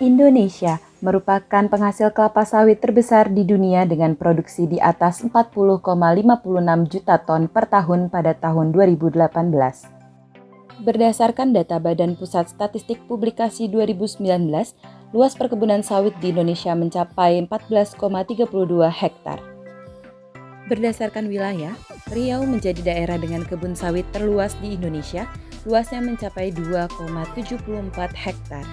Indonesia merupakan penghasil kelapa sawit terbesar di dunia dengan produksi di atas 40,56 juta ton per tahun pada tahun 2018. Berdasarkan data Badan Pusat Statistik Publikasi 2019, luas perkebunan sawit di Indonesia mencapai 14,32 hektar. Berdasarkan wilayah, Riau menjadi daerah dengan kebun sawit terluas di Indonesia, luasnya mencapai 2,74 hektar.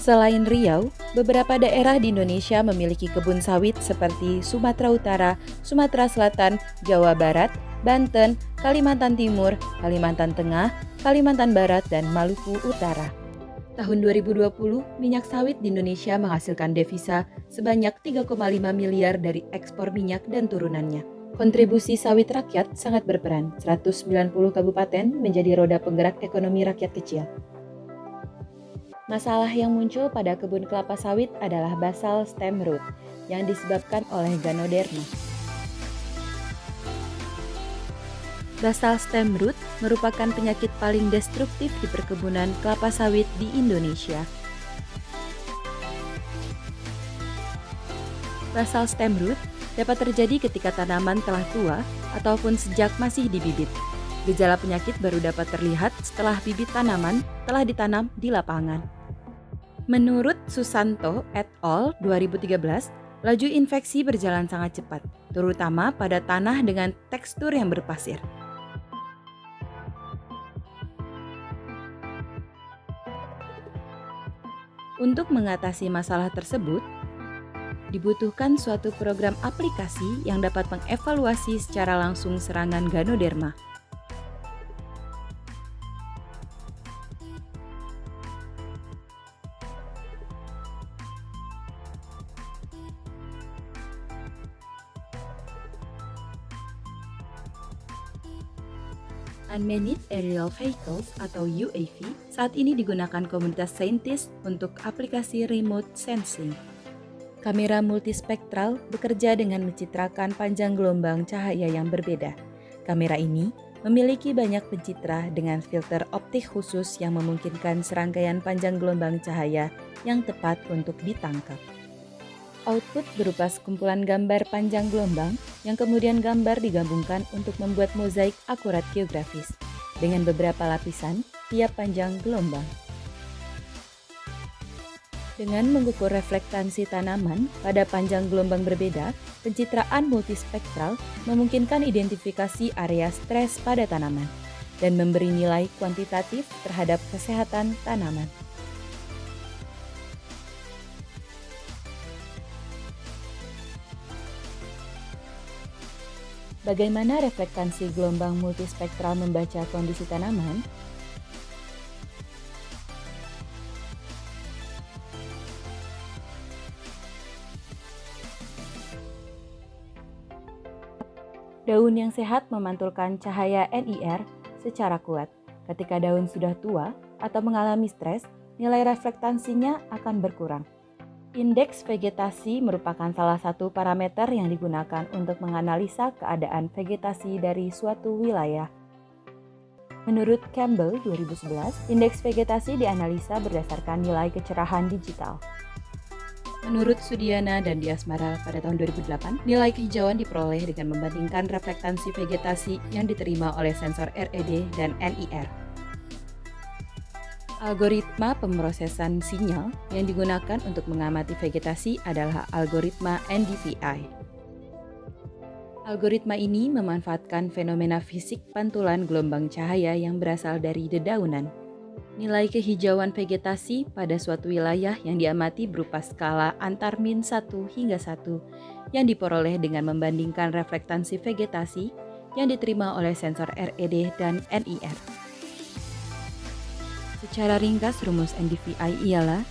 Selain Riau, beberapa daerah di Indonesia memiliki kebun sawit seperti Sumatera Utara, Sumatera Selatan, Jawa Barat, Banten, Kalimantan Timur, Kalimantan Tengah, Kalimantan Barat, dan Maluku Utara. Tahun 2020, minyak sawit di Indonesia menghasilkan devisa sebanyak 3,5 miliar dari ekspor minyak dan turunannya. Kontribusi sawit rakyat sangat berperan, 190 kabupaten menjadi roda penggerak ekonomi rakyat kecil. Masalah yang muncul pada kebun kelapa sawit adalah basal stem rot yang disebabkan oleh Ganoderma. Basal stem rot merupakan penyakit paling destruktif di perkebunan kelapa sawit di Indonesia. Basal stem rot dapat terjadi ketika tanaman telah tua ataupun sejak masih di bibit. Gejala penyakit baru dapat terlihat setelah bibit tanaman telah ditanam di lapangan. Menurut Susanto et al. 2013, laju infeksi berjalan sangat cepat, terutama pada tanah dengan tekstur yang berpasir. Untuk mengatasi masalah tersebut, dibutuhkan suatu program aplikasi yang dapat mengevaluasi secara langsung serangan Ganoderma. Unmanned Aerial Vehicles atau UAV saat ini digunakan komunitas saintis untuk aplikasi remote sensing. Kamera multispektral bekerja dengan mencitrakan panjang gelombang cahaya yang berbeda. Kamera ini memiliki banyak pencitra dengan filter optik khusus yang memungkinkan serangkaian panjang gelombang cahaya yang tepat untuk ditangkap. Output berupa sekumpulan gambar panjang gelombang yang kemudian gambar digabungkan untuk membuat mozaik akurat geografis dengan beberapa lapisan tiap panjang gelombang. Dengan mengukur reflektansi tanaman pada panjang gelombang berbeda, pencitraan multispektral memungkinkan identifikasi area stres pada tanaman dan memberi nilai kuantitatif terhadap kesehatan tanaman. Bagaimana reflektansi gelombang multispektral membaca kondisi tanaman? Daun yang sehat memantulkan cahaya NIR secara kuat. Ketika daun sudah tua atau mengalami stres, nilai reflektansinya akan berkurang. Indeks vegetasi merupakan salah satu parameter yang digunakan untuk menganalisa keadaan vegetasi dari suatu wilayah. Menurut Campbell 2011, indeks vegetasi dianalisa berdasarkan nilai kecerahan digital. Menurut Sudiana dan Diasmara pada tahun 2008, nilai kehijauan diperoleh dengan membandingkan reflektansi vegetasi yang diterima oleh sensor RED dan NIR. Algoritma pemrosesan sinyal yang digunakan untuk mengamati vegetasi adalah algoritma NDVI. Algoritma ini memanfaatkan fenomena fisik pantulan gelombang cahaya yang berasal dari dedaunan. Nilai kehijauan vegetasi pada suatu wilayah yang diamati berupa skala antar min 1 hingga 1 yang diperoleh dengan membandingkan reflektansi vegetasi yang diterima oleh sensor RED dan NIR. Secara ringkas, rumus NDVI ialah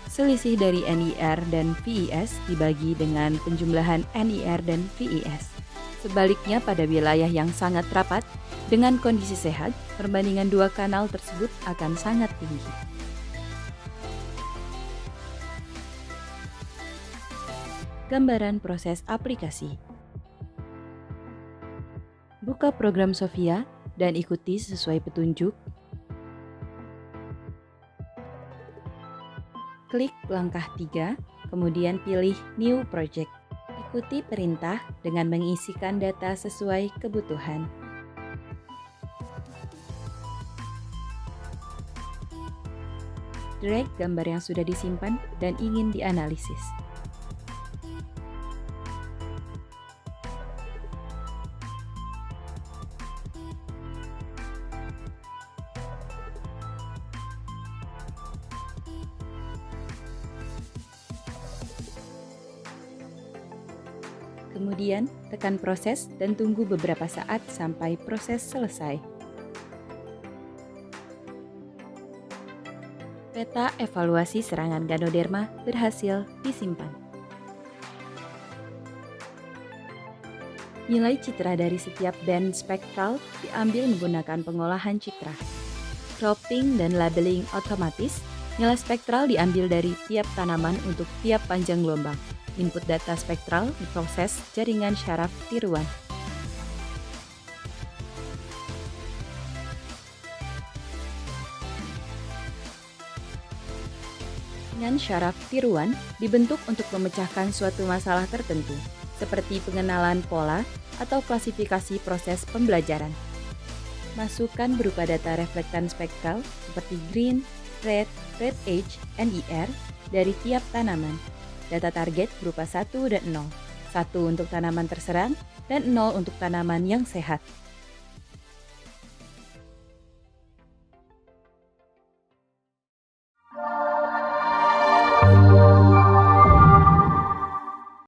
selisih dari NIR dan VIS dibagi dengan penjumlahan NIR dan VIS. Sebaliknya, pada wilayah yang sangat rapat, dengan kondisi sehat, perbandingan dua kanal tersebut akan sangat tinggi. Gambaran proses aplikasi. Buka program Sofia dan ikuti sesuai petunjuk. Klik langkah 3, kemudian pilih New Project. Ikuti perintah dengan mengisikan data sesuai kebutuhan. Drag gambar yang sudah disimpan dan ingin dianalisis. Kemudian, tekan proses dan tunggu beberapa saat sampai proses selesai. Peta evaluasi serangan Ganoderma berhasil disimpan. Nilai citra dari setiap band spektral diambil menggunakan pengolahan citra. Cropping dan labeling otomatis, nilai spektral diambil dari tiap tanaman untuk tiap panjang gelombang. Input data spektral diproses jaringan syaraf tiruan. Jaringan syaraf tiruan dibentuk untuk memecahkan suatu masalah tertentu, seperti pengenalan pola atau klasifikasi proses pembelajaran. Masukan berupa data reflektan spektral seperti green, red age, NIR dari tiap tanaman. Data target berupa 1 dan 0, 1 untuk tanaman terserang dan 0 untuk tanaman yang sehat.